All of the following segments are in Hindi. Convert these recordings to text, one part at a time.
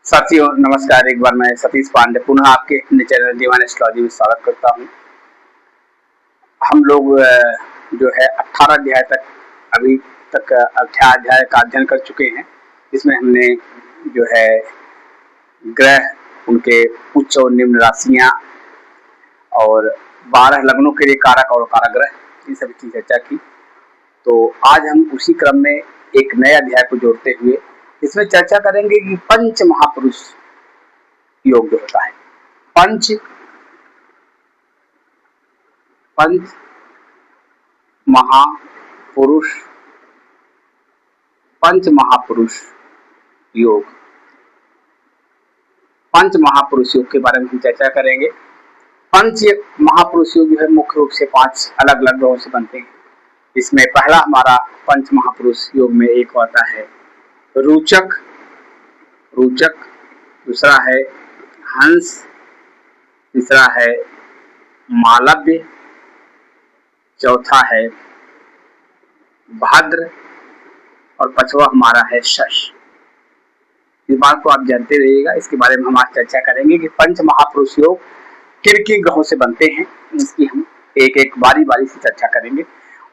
साथियों नमस्कार। एक बार मैं सतीश पांडे पुनः आपके अपने चैनल डिवाइन एस्ट्रोलॉजी में स्वागत करता हूं। हम लोग जो है 18 अध्याय तक अभी तक 18 अध्याय का अध्ययन कर चुके हैं, जिसमें हमने जो है ग्रह, उनके उच्च और निम्न राशियां और 12 लग्नों के लिए कारक और काराग्रह, इन सभी की चर्चा की। तो आज हम उसी क्रम में एक नए अध्याय को जोड़ते हुए इसमें चर्चा करेंगे कि पंच महापुरुष योग जो होता है, पंच महापुरुष, पंच महापुरुष योग, पंच महापुरुष योग के बारे में हम चर्चा करेंगे। पंच महापुरुष योग जो है मुख्य रूप से 5 अलग अलग ग्रहों से बनते हैं। इसमें पहला हमारा पंच महापुरुष योग में एक होता है रोचक, दूसरा है हंस, तीसरा है मालव्य, चौथा है भाद्र और पांचवा हमारा है शश। इस बात को आप जानते रहिएगा। इसके बारे में हम आज चर्चा करेंगे कि पंच महापुरुष योग किन किन ग्रहों से बनते हैं। इसकी हम एक एक बारी बारी से चर्चा करेंगे।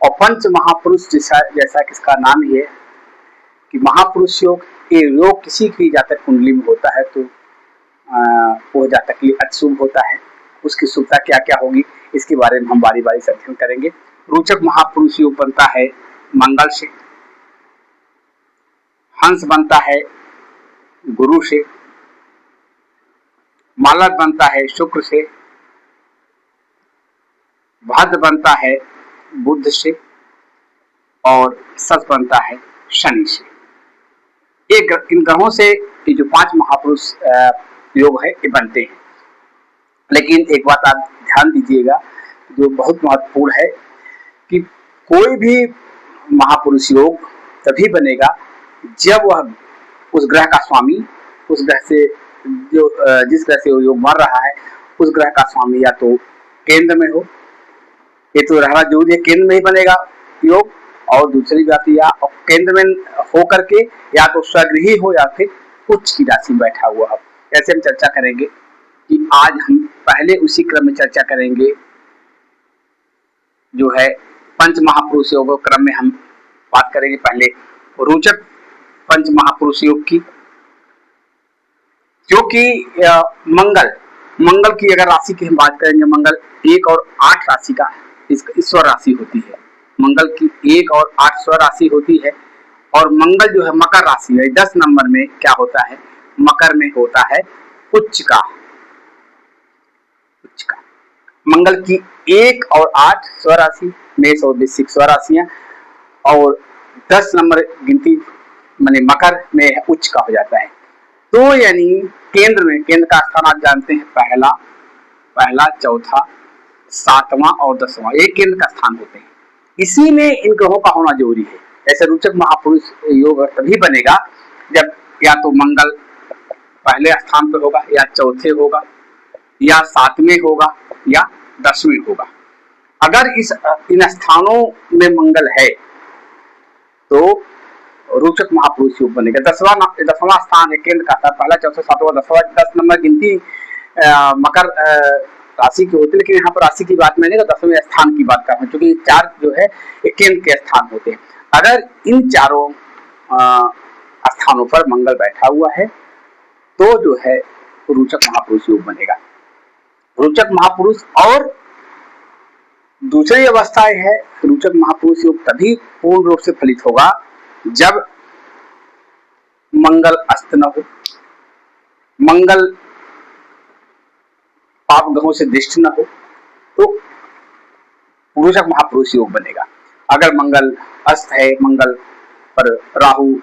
और पंच महापुरुष जैसा किसका नाम ही है कि महापुरुष योग, ये योग किसी की जातक कुंडली में होता है तो वो जातक के लिए अशुभ होता है। उसकी शुभता क्या क्या होगी, इसके बारे में हम बारी बारी से अध्ययन करेंगे। रोचक महापुरुष योग बनता है मंगल से, हंस बनता है गुरु से, मालव बनता है शुक्र से, भाद्र बनता है बुध से और शश बनता है शनि से। इन ग्रहों से ये जो 5 महापुरुष योग है ये बनते हैं। लेकिन एक बात आप ध्यान दीजिएगा जो बहुत महत्वपूर्ण है कि कोई भी महापुरुष योग तभी बनेगा जब वह उस ग्रह का स्वामी, उस ग्रह से जो जिस ग्रह से वो योग बन रहा है उस ग्रह का स्वामी या तो केंद्र में हो, ये तो रहना जरूरी है, केंद्र में ही बनेगा योग। और दूसरी बात या केंद्र में हो करके या तो स्वगृही हो या फिर उच्च की राशि में बैठा हुआ हो। ऐसे हम चर्चा करेंगे कि आज हम पहले उसी क्रम में चर्चा करेंगे जो है पंच महापुरुष योग क्रम में हम बात करेंगे पहले रोचक पंच महापुरुष योग की, क्योंकि मंगल की अगर राशि की हम बात करेंगे, मंगल 1 और 8 राशि का ईश्वर राशि होती है। मंगल की 1 और 8 स्वर राशि होती है। और मंगल जो है मकर राशि है, 10 नंबर में क्या होता है, मकर में होता है उच्च का। मंगल की 1 और 8 स्वर राशि, मेष और वृश्चिक स्वर राशियां, और 10 नंबर गिनती माने मकर में उच्च का हो जाता है। तो यानी केंद्र का स्थान आप जानते हैं, पहला, चौथा, 7वां और 10वां, ये केंद्र का स्थान होते हैं। इसी में इन ग्रहों का होना जरूरी है। ऐसे रोचक महापुरुष योग तभी बनेगा जब या तो मंगल पहले स्थान पर होगा, या चौथे होगा, या 7वें होगा, या 10वें होगा। अगर इन स्थानों में मंगल है तो रोचक महापुरुष योग बनेगा। 10वां स्थान है केंद्र का, पहला, चौथा, 7वां, 10वां, 10 नंबर गिनती मकर राशि की होती है। लेकिन यहाँ पर राशि की बात मैंने 10वें स्थान की बात कर रहा हूँ, क्योंकि 4 जो है केंद्र के स्थान होते हैं। अगर इन चारों स्थानों पर मंगल बैठा हुआ है तो जो है रोचक महापुरुष योग बनेगा। रोचक महापुरुष और दूसरी अवस्था है रोचक महापुरुष योग तभी पूर्ण रूप से फलित होगा जब मंगल अस्त न हो, मंगल पाप ग्रहों से दृष्ट न हो, तो रोचक महापुरुष योग बनेगा। अगर मंगल अस्त है, मंगल पर राहु,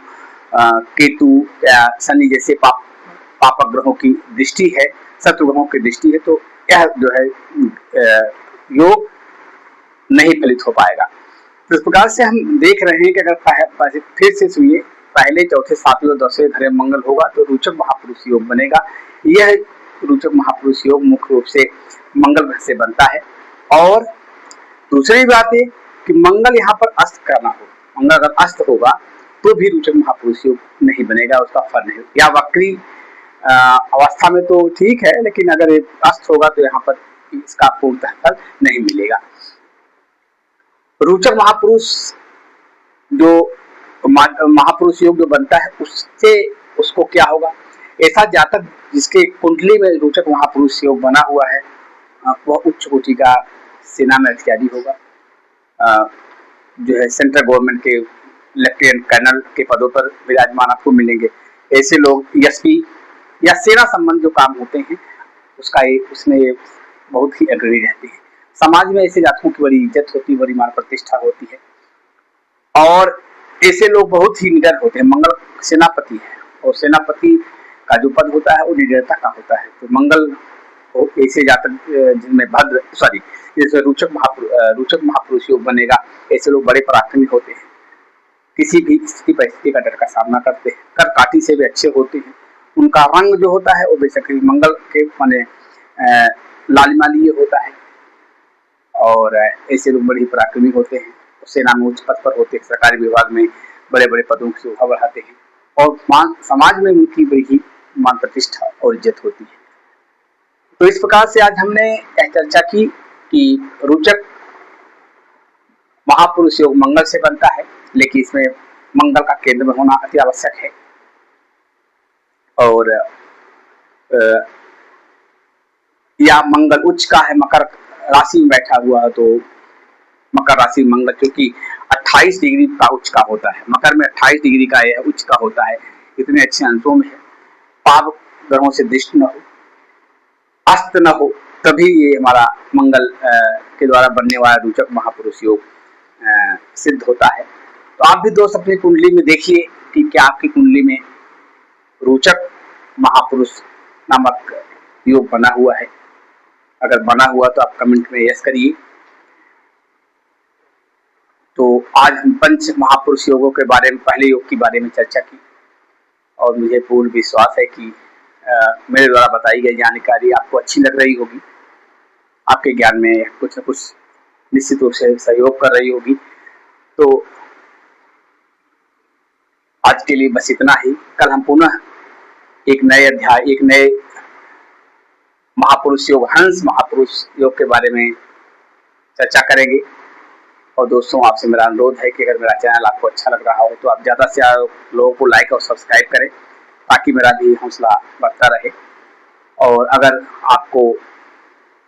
केतु या शनि जैसे पाप ग्रहों की दृष्टि है, शत्रु ग्रहों की दृष्टि है, तो यह जो है योग नहीं फलित हो पाएगा। तो इस प्रकार से हम देख रहे हैं कि अगर फिर से सुनिए, पहले, चौथे, 7वें और 10वें घर में मंगल होगा तो रोचक महापुरुष योग बनेगा। यह रोचक महापुरुष योग मुख्य रूप से मंगल ग्रह से बनता है। और दूसरी बात है कि मंगल यहाँ पर अस्त करना हो, मंगल अगर अस्त होगा तो भी रोचक महापुरुष योग नहीं बनेगा, उसका फल नहीं, या वक्री अवस्था में तो ठीक है, लेकिन अगर ये अस्त होगा तो यहाँ पर इसका पूर्णतः फल नहीं मिलेगा। रोचक महापुरुष जो महापुरुष योग जो बनता है उससे उसको क्या होगा, ऐसा जातक जिसके कुंडली में रोचक महापुरुष योग बना हुआ है वह उच्च कोटि का सेना में अधिकारी होगा, जो है सेंट्रल गवर्नमेंट के लेफ्टिनेंट कर्नल के पदों पर विराजमान आपको मिलेंगे। ऐसे लोग एसपी या सेना संबंध जो काम होते हैं उसमें बहुत ही अग्रणी रहते हैं। समाज में ऐसे जातकों की बड़ी इज्जत होती है, बड़ी मान प्रतिष्ठा होती है और ऐसे लोग बहुत ही निडर होते हैं। मंगल सेनापति है और सेनापति का जो पद होता है वो निडरता का होता है। तो मंगल ऐसे जातक जिनमें जैसे रोचक महापुरुष योग बनेगा, ऐसे लोग बड़े पराक्रमी होते हैं, किसी भी स्थिति परिस्थिति का डर का सामना करते हैं, कर काठी से भी अच्छे होते हैं। उनका रंग जो होता है वो बेसिकली मंगल के माने लालिमालीय होता है और ऐसे लोग बड़े पराक्रमी होते हैं, सेना में उच्च पद पर होते हैं, सरकारी विभाग में बड़े बड़े पदों की शोभा बढ़ाते हैं और समाज में उनकी बड़ी मान प्रतिष्ठा और इज्जत होती है। तो इस प्रकार से आज हमने चर्चा की कि रोचक महापुरुष योग मंगल से बनता है, लेकिन इसमें मंगल का केंद्र में होना अति आवश्यक है और या मंगल उच्च का है, मकर राशि में बैठा हुआ है, तो मकर राशि में मंगल क्योंकि 28 डिग्री का उच्च का होता है, मकर में 28 डिग्री का यह उच्च का होता है, इतने अच्छे अंशों में है, पाप ग्रहों से दृष्टि न हो, अस्त न हो, तभी ये हमारा मंगल के द्वारा बनने वाला रोचक महापुरुष योग सिद्ध होता है। तो आप भी दोस्त अपनी कुंडली में देखिए कि क्या आपकी कुंडली में रोचक महापुरुष नामक योग बना हुआ है। अगर बना हुआ तो आप कमेंट में यस करिए। तो आज हम पंच महापुरुष योगों के बारे में, पहले योग के बारे में चर्चा की और मुझे पूर्ण विश्वास है कि मेरे द्वारा बताई गई जानकारी आपको अच्छी लग रही होगी, आपके ज्ञान में कुछ न कुछ निश्चित रूप से सहयोग कर रही होगी। तो आज के लिए बस इतना ही। कल हम पुनः एक नए अध्याय, एक नए महापुरुष योग, हंस महापुरुष योग के बारे में चर्चा करेंगे। और दोस्तों, आपसे मेरा अनुरोध है कि अगर मेरा चैनल आपको अच्छा लग रहा हो तो आप ज़्यादा से ज़्यादा लोगों को लाइक और सब्सक्राइब करें ताकि मेरा भी हौसला बढ़ता रहे। और अगर आपको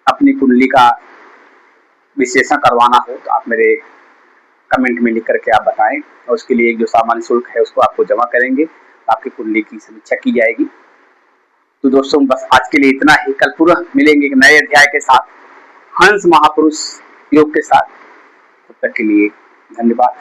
अपनी कुंडली का विश्लेषण करवाना हो तो आप मेरे कमेंट में लिख करके आप बताएं और उसके लिए एक जो सामान्य शुल्क है उसको आपको जमा करेंगे, तो आपकी कुंडली की समीक्षा की जाएगी। तो दोस्तों, बस आज के लिए इतना ही। कल पुनः मिलेंगे एक नए अध्याय के साथ, हंस महापुरुष योग के साथ। तब तक के लिए धन्यवाद।